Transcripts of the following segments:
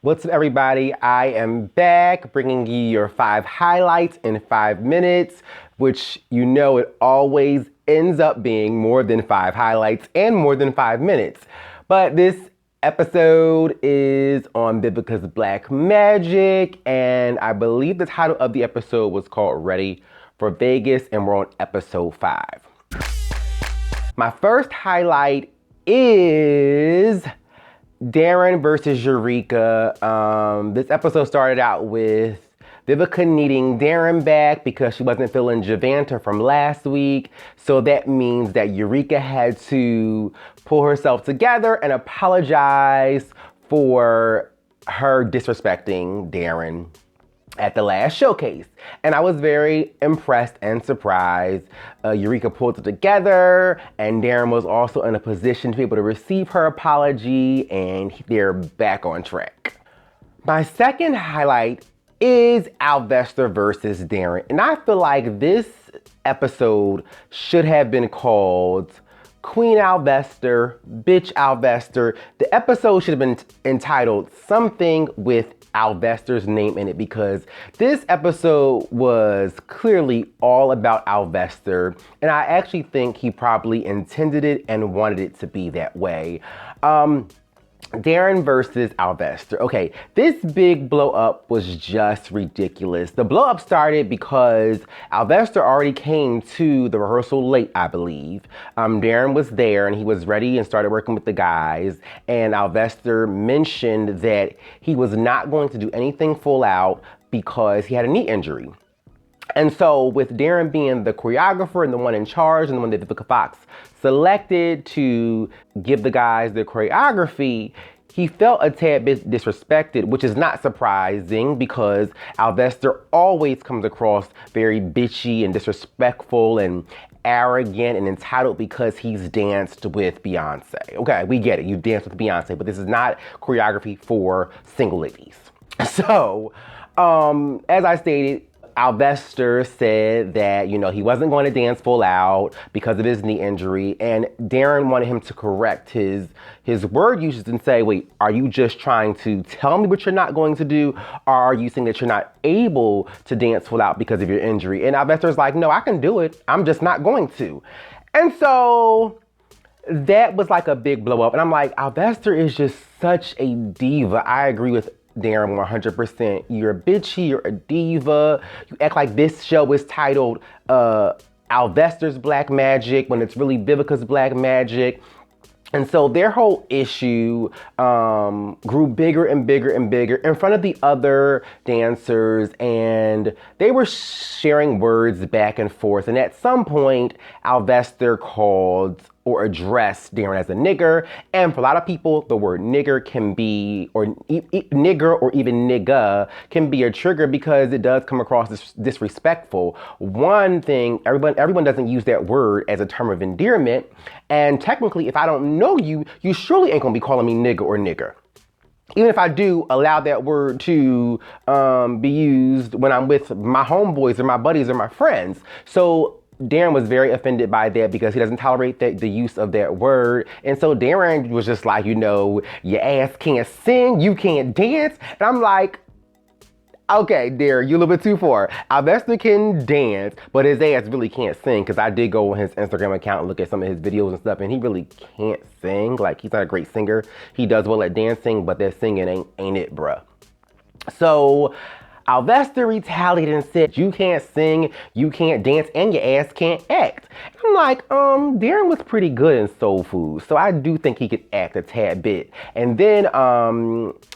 What's up, everybody? I am back bringing you your 5 highlights in 5 minutes, which you know it always ends up being more than 5 highlights and more than 5 minutes. But this episode is on Vivica's Black Magic, and I believe the title of the episode was called Ready for Vegas, and we're on episode 5. My first highlight is Darrin versus Eureka. This episode started out with Vivica needing Darrin back because she wasn't feeling Javanta from last week. So that means that Eureka had to pull herself together and apologize for her disrespecting Darrin at the last showcase. And I was very impressed and surprised. Eureka pulled it together, and Darrin was also in a position to be able to receive her apology, and they're back on track. My second highlight is Alvester versus Darrin. And I feel like this episode should have been called Queen Alvester, Bitch Alvester. The episode should have been entitled something with Alvester's name in it, because this episode was clearly all about Alvester, and I actually think he probably intended it and wanted it to be that way. Darrin versus Alvester. Okay, this big blow up was just ridiculous. The blow up started because Alvester already came to the rehearsal late, I believe. Darrin was there and he was ready and started working with the guys. And Alvester mentioned that he was not going to do anything full out because he had a knee injury. And so with Darrin being the choreographer and the one in charge and the one that Vivica Fox selected to give the guys the choreography, he felt a tad bit disrespected, which is not surprising because Alvester always comes across very bitchy and disrespectful and arrogant and entitled because he's danced with Beyonce. Okay, we get it, you danced with Beyonce, but this is not choreography for single ladies. So, as I stated, Alvester said that, he wasn't going to dance full out because of his knee injury, and Darrin wanted him to correct his word usage and say, wait, are you just trying to tell me what you're not going to do, or are you saying that you're not able to dance full out because of your injury? And Alvester's like, no, I can do it, I'm just not going to. And so that was like a big blow up, and I'm like, Alvester is just such a diva. I agree with Darrin 100%. You're bitchy, you're a diva. You act like this show is titled Alvester's Black Magic when it's really Vivica's Black Magic. And so their whole issue grew bigger and bigger and bigger in front of the other dancers, and they were sharing words back and forth. And at some point, Alvester called or addressed Darrin as a nigger. And for a lot of people, the word nigger can be, or nigger or even nigga can be a trigger because it does come across disrespectful. One thing, everyone doesn't use that word as a term of endearment. And technically, if I don't know you, you surely ain't gonna be calling me nigger or nigger. Even if I do allow that word to be used when I'm with my homeboys or my buddies or my friends. So Darrin was very offended by that because he doesn't tolerate the use of that word. And so Darrin was just like, your ass can't sing, you can't dance. And I'm like, okay, Darrin, you're a little bit too far. Alvester can dance, but his ass really can't sing, because I did go on his Instagram account and look at some of his videos and stuff, and he really can't sing. Like, he's not a great singer. He does well at dancing, but that singing ain't it, bruh. So Alvester retaliated and said, you can't sing, you can't dance, and your ass can't act. I'm like, Darrin was pretty good in soul food, so I do think he could act a tad bit. And then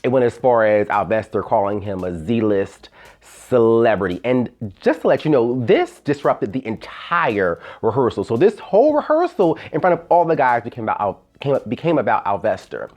it went as far as Alvester calling him a Z-list celebrity. And just to let you know, this disrupted the entire rehearsal. So this whole rehearsal in front of all the guys became about Alvester.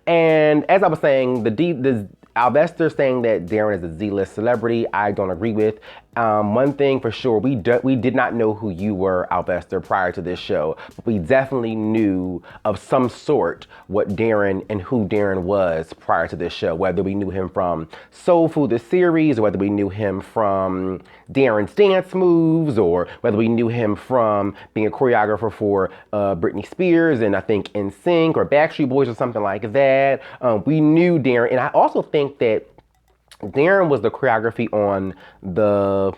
And as I was saying, the Alvester saying that Darrin is a Z-list celebrity, I don't agree with. One thing for sure, we did not know who you were, Alvester, prior to this show, but we definitely knew of some sort what Darrin and who Darrin was prior to this show, whether we knew him from Soul Food, the series, or whether we knew him from Darrin's dance moves, or whether we knew him from being a choreographer for Britney Spears and I think NSYNC or Backstreet Boys or something like that. We knew Darrin, and I also think that Darrin was the choreography on the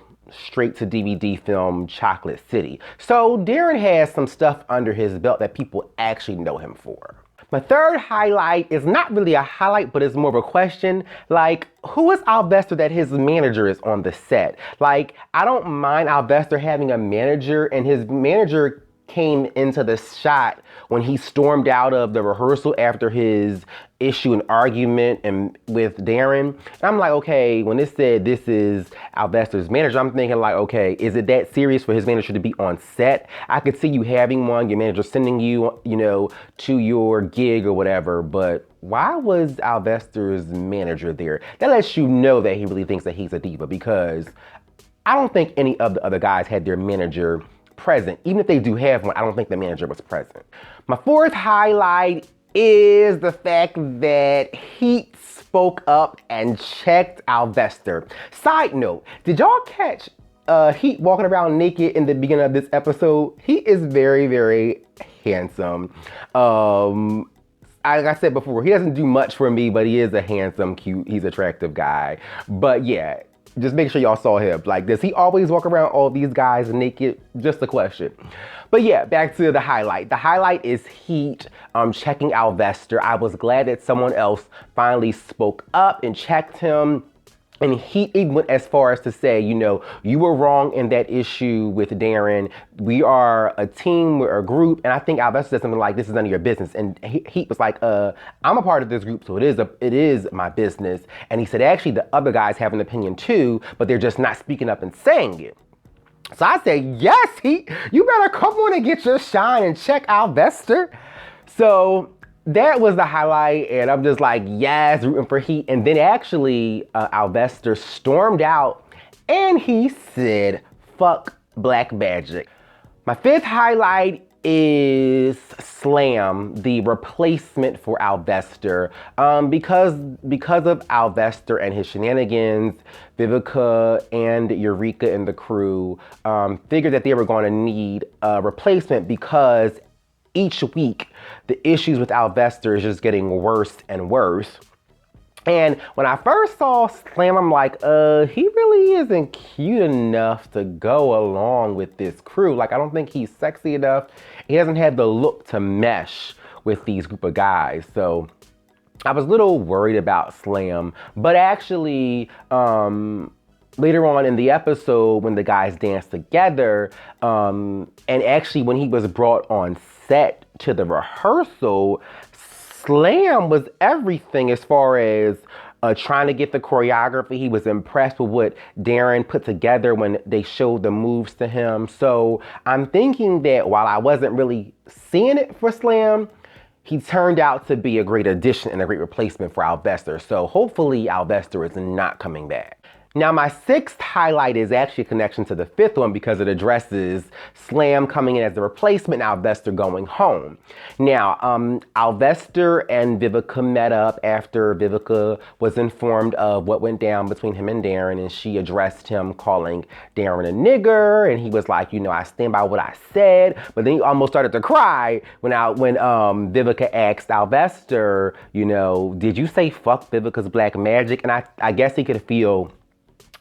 straight-to-DVD film Chocolate City. So Darrin has some stuff under his belt that people actually know him for. My third highlight is not really a highlight, but it's more of a question. Like, who is Alvester that his manager is on the set? Like, I don't mind Alvester having a manager, and his manager came into the shot when he stormed out of the rehearsal after his issue and argument and with Darrin. And I'm like, okay, when it said this is Alvester's manager, I'm thinking like, okay, is it that serious for his manager to be on set? I could see you having one, your manager sending you, to your gig or whatever, but why was Alvester's manager there? That lets you know that he really thinks that he's a diva, because I don't think any of the other guys had their manager present. Even if they do have one, I don't think the manager was present. My fourth highlight is the fact that Heat spoke up and checked Alvester. Side note, did y'all catch Heat walking around naked in the beginning of this episode? He is very, very handsome. Like I said before, he doesn't do much for me, but he is a handsome, cute, he's an attractive guy. But yeah, just make sure y'all saw him. Like, does he always walk around all these guys naked? Just a question. But yeah, back to the highlight. The highlight is Heat checking Alvester. I was glad that someone else finally spoke up and checked him. And he even went as far as to say, you were wrong in that issue with Darrin. We are a team, we're a group. And I think Alvester said something like, this is none of your business. And he was like, I'm a part of this group, so it is my business. And he said, actually, the other guys have an opinion too, but they're just not speaking up and saying it. So I said, yes, Heat, you better come on and get your shine and check Alvester. So that was the highlight, and I'm just like, yes, rooting for Heat. And then actually, Alvester stormed out, and he said, fuck black magic. My fifth highlight is Slam, the replacement for Alvester. Because of Alvester and his shenanigans, Vivica and Eureka and the crew figured that they were going to need a replacement, because each week, the issues with Alvester is just getting worse and worse. And when I first saw Slam, I'm like, he really isn't cute enough to go along with this crew. Like, I don't think he's sexy enough. He doesn't have the look to mesh with these group of guys. So I was a little worried about Slam. But actually, later on in the episode, when the guys danced together, and actually when he was brought on set to the rehearsal, Slam was everything as far as trying to get the choreography. He was impressed with what Darrin put together when they showed the moves to him. So I'm thinking that while I wasn't really seeing it for Slam, he turned out to be a great addition and a great replacement for Alvester. So hopefully Alvester is not coming back. Now, my sixth highlight is actually a connection to the fifth one, because it addresses Slam coming in as the replacement and Alvester going home. Now, Alvester and Vivica met up after Vivica was informed of what went down between him and Darrin, and she addressed him calling Darrin a nigger, and he was like, I stand by what I said. But then he almost started to cry when Vivica asked Alvester, did you say fuck Vivica's black magic? And I guess he could feel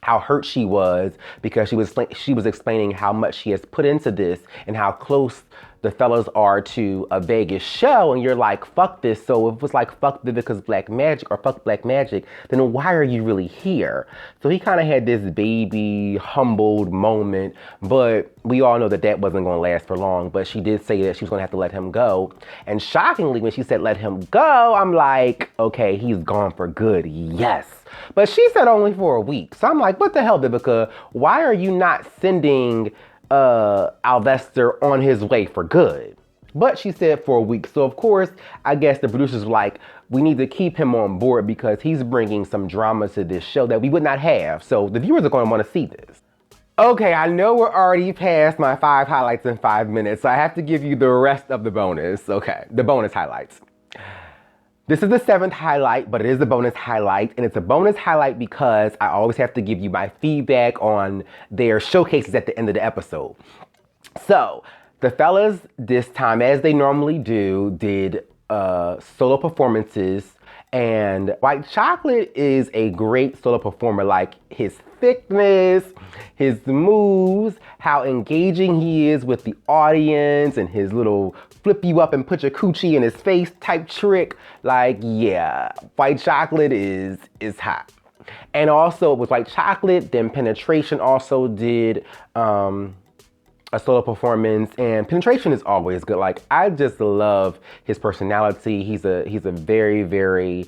how hurt she was, because she was explaining how much she has put into this and how close the fellas are to a Vegas show, and you're like, fuck this. So if it was like, fuck Vivica's black magic or fuck black magic, then why are you really here? So he kind of had this baby humbled moment, but we all know that that wasn't going to last for long. But she did say that she was going to have to let him go. And shockingly, when she said let him go, I'm like, okay, he's gone for good. Yes. But she said only for a week. So I'm like, what the hell, Vivica? Why are you not sending Alvester on his way for good? But she said for a week. So of course, I guess the producers were like, we need to keep him on board because he's bringing some drama to this show that we would not have. So the viewers are going to want to see this. Okay, I know we're already past my 5 highlights in 5 minutes, so I have to give you the rest of the bonus. Okay, the bonus highlights. This is the 7th highlight, but it is a bonus highlight, and it's a bonus highlight because I always have to give you my feedback on their showcases at the end of the episode. So, the fellas this time, as they normally do, did solo performances, and White Chocolate is a great solo performer. Like his thickness, his moves, how engaging he is with the audience, and his little flip you up and put your coochie in his face type trick. Like, yeah, White Chocolate is hot. And also with White Chocolate, then Penetration also did a solo performance, and Penetration is always good. Like, I just love his personality. He's a very, very,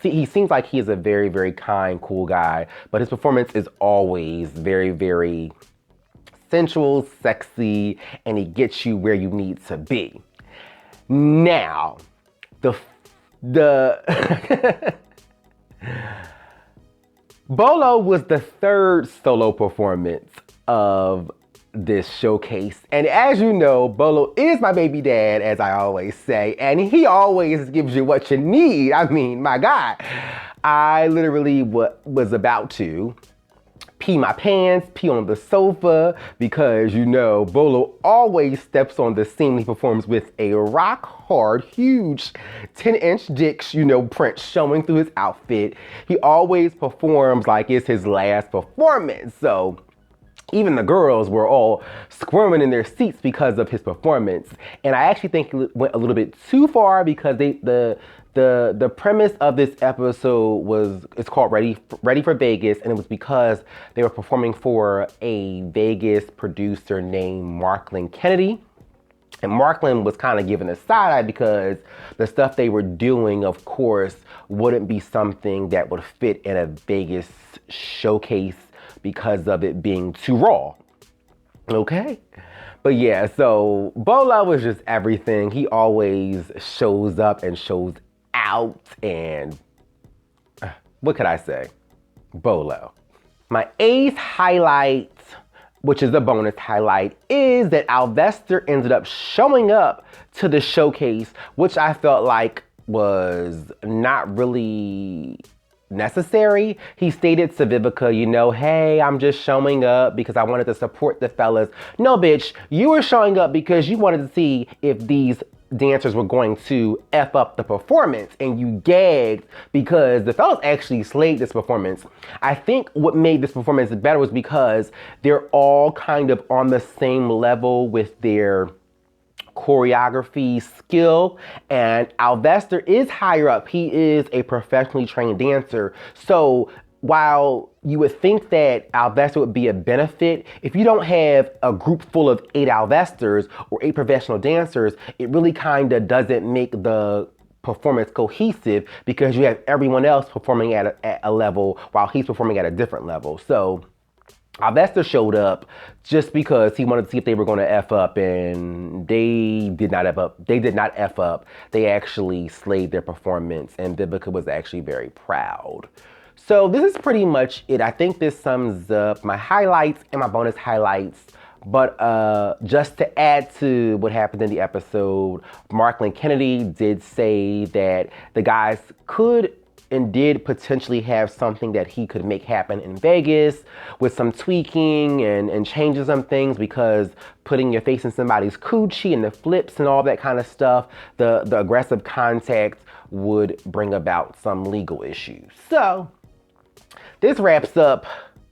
he seems like he's a very, very kind, cool guy, but his performance is always very, very sensual, sexy, and he gets you where you need to be. Now, Bolo was the 3rd solo performance of this showcase. And as you know, Bolo is my baby dad, as I always say, and he always gives you what you need. I mean, my God, I literally was about to pee my pants, pee on the sofa, because you know, Bolo always steps on the scene. He performs with a rock hard, huge 10-inch dick, you know, print showing through his outfit. He always performs like it's his last performance. So even the girls were all squirming in their seats because of his performance. And I actually think he went a little bit too far, because the premise of this episode it's called Ready for Vegas, and it was because they were performing for a Vegas producer named Marklyn Kennedy. And Marklyn was kind of given a side eye because the stuff they were doing, of course, wouldn't be something that would fit in a Vegas showcase because of it being too raw. Okay? But yeah, so Bolo was just everything. He always shows up and shows out, and what could I say? Bolo. My 8th highlight, which is a bonus highlight, is that Alvester ended up showing up to the showcase, which I felt like was not really necessary. He stated to Vivica, you know, hey, I'm just showing up because I wanted to support the fellas. No, bitch, you were showing up because you wanted to see if these dancers were going to F up the performance, and you gagged because the fellas actually slayed this performance. I think what made this performance better was because they're all kind of on the same level with their choreography skill, and Alvester is higher up. He is a professionally trained dancer. So while you would think that Alvester would be a benefit, if you don't have a group full of 8 Alvesters or 8 professional dancers, it really kind of doesn't make the performance cohesive, because you have everyone else performing at a level while he's performing at a different level. So Alvester showed up just because he wanted to see if they were going to F up, and they did not F up. They did not F up. They actually slayed their performance, and Vivica was actually very proud. So this is pretty much it. I think this sums up my highlights and my bonus highlights. But just to add to what happened in the episode, Marklyn Kennedy did say that the guys could and did potentially have something that he could make happen in Vegas with some tweaking and changing some things, because putting your face in somebody's coochie and the flips and all that kind of stuff, the aggressive contact would bring about some legal issues. So this wraps up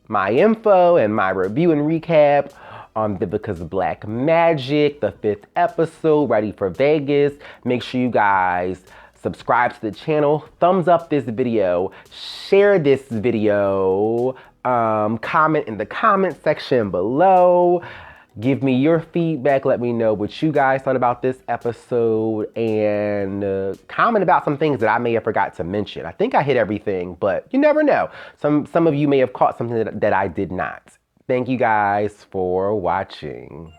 my info and my review and recap on Vivica's Black Magic, the 5th episode, Ready for Vegas. Make sure you guys subscribe to the channel, thumbs up this video, share this video, comment in the comment section below. Give me your feedback. Let me know what you guys thought about this episode, and comment about some things that I may have forgot to mention. I think I hit everything, but you never know. Some of you may have caught something that I did not. Thank you guys for watching.